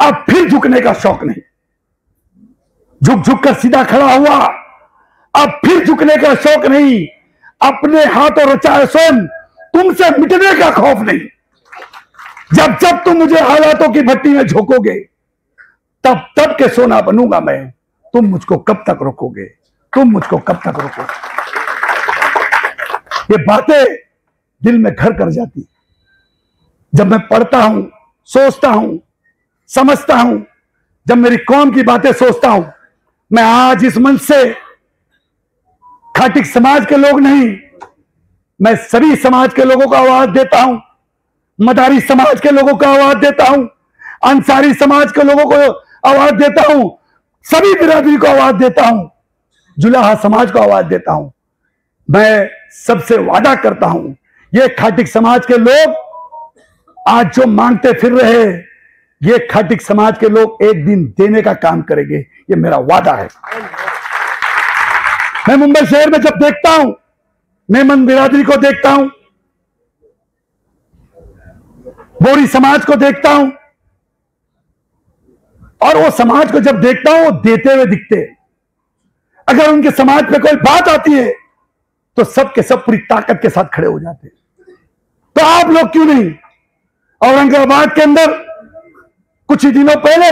अब फिर झुकने का शौक नहीं। झुक झुक कर सीधा खड़ा हुआ, अब फिर झुकने का शौक नहीं। अपने हाथों रचाए सोन, तुमसे मिटने का खौफ नहीं। जब जब तुम मुझे हालातों की भट्टी में झोंकोगे, तब तब के सोना बनूंगा मैं। तुम मुझको कब तक रोकोगे? तुम मुझको कब तक रोकोगे? ये बातें दिल में घर कर जाती। जब मैं पढ़ता हूं, सोचता हूं, समझता हूं, जब मेरी कौम की बातें सोचता हूं, मैं आज इस मंच से खाटिक समाज के लोग नहीं, मैं सभी समाज के लोगों को आवाज देता हूं। मदारी समाज के लोगों को आवाज देता हूं, अंसारी समाज के लोगों को आवाज देता हूं, सभी बिरादरी को आवाज देता हूं, जुलाहा समाज को आवाज देता हूं। मैं सबसे वादा करता हूं, ये खाटिक समाज के लोग आज जो मांगते फिर रहे, ये खाटिक समाज के लोग एक दिन देने का काम करेंगे, ये मेरा वादा है। मैं मुंबई शहर में जब देखता हूं, मेमन बिरादरी को देखता हूं, बोरी समाज को देखता हूं, और वो समाज को जब देखता हूं, वो देते हुए दिखते। अगर उनके समाज में कोई बात आती है तो सब के सब पूरी ताकत के साथ खड़े हो जाते। तो आप लोग क्यों नहीं? औरंगाबाद के अंदर कुछ ही दिनों पहले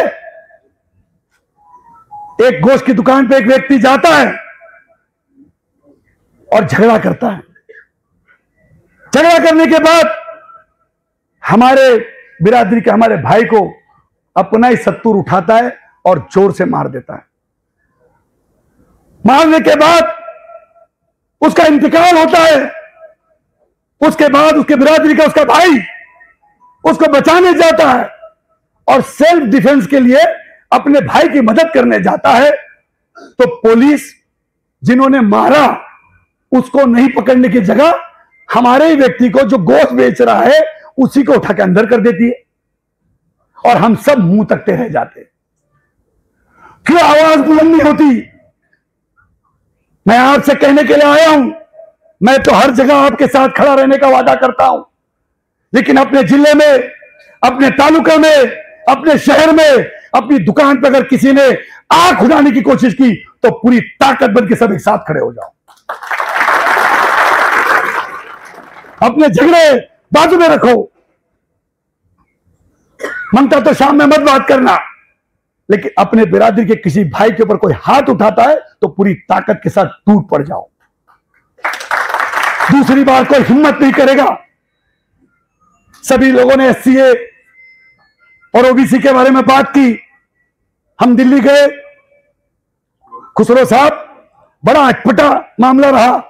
एक गोश्त की दुकान पे एक व्यक्ति जाता है, और झगड़ा करता है। झगड़ा करने के बाद हमारे बिरादरी के हमारे भाई को अपना ही सत्तूर उठाता है और जोर से मार देता है। मारने के बाद उसका इंतकाल होता है। उसके बाद उसके बिरादरी का उसका भाई उसको बचाने जाता है और सेल्फ डिफेंस के लिए अपने भाई की मदद करने जाता है। तो पुलिस जिन्होंने मारा उसको नहीं पकड़ने की जगह हमारे ही व्यक्ति को जो गोश्त बेच रहा है उसी को उठा के अंदर कर देती है और हम सब मुंह तकते रह जाते। क्यों आवाज बुलंद नहीं होती? मैं आपसे कहने के लिए आया हूं, मैं तो हर जगह आपके साथ खड़ा रहने का वादा करता हूं, लेकिन अपने जिले में, अपने तालुका में, अपने शहर में, अपनी दुकान पर अगर किसी ने आंख उड़ाने की कोशिश की तो पूरी ताकत बन के सब एक साथ खड़े हो जाओ। अपने झगड़े बाजू में रखो। ममता तो शाम में मत बात करना, लेकिन अपने बिरादरी के किसी भाई के ऊपर कोई हाथ उठाता है तो पूरी ताकत के साथ टूट पड़ जाओ। दूसरी बार कोई हिम्मत नहीं करेगा। सभी लोगों ने एससीए और ओबीसी के बारे में बात की। हम दिल्ली गए, खुसरो साहब, बड़ा अटपटा मामला रहा।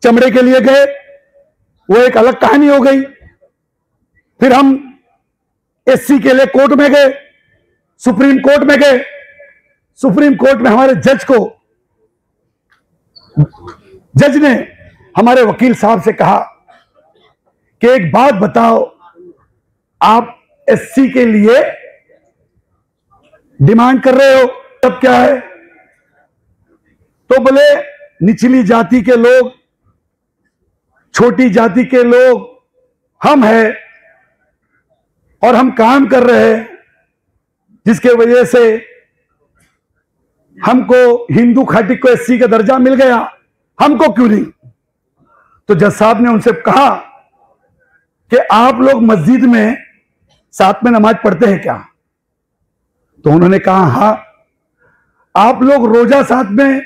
चमड़े के लिए गए, वो एक अलग कहानी हो गई। फिर हम एससी के लिए कोर्ट में गए, सुप्रीम कोर्ट में गए। सुप्रीम कोर्ट में हमारे जज ने हमारे वकील साहब से कहा कि एक बात बताओ, आप एससी के लिए डिमांड कर रहे हो, तब क्या है? तो बोले निचली जाति के लोग, छोटी जाति के लोग हम हैं और हम काम कर रहे हैं, जिसके वजह से हमको हिंदू खाटी को एससी का दर्जा मिल गया, हमको क्यों नहीं? तो जज साहब ने उनसे कहा कि आप लोग मस्जिद में साथ में नमाज पढ़ते हैं क्या? तो उन्होंने कहा हाँ। आप लोग रोजा साथ में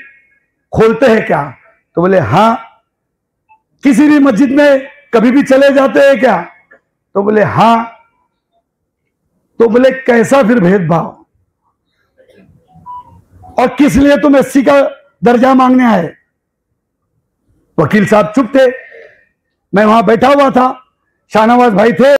खोलते हैं क्या? तो बोले हाँ। किसी भी मस्जिद में कभी भी चले जाते हैं क्या? तो बोले हाँ। तो बोले कैसा फिर भेदभाव, और किस लिए तुम एससी का दर्जा मांगने आए? वकील साहब चुप थे। मैं वहां बैठा हुआ था, शाहनवाज भाई थे।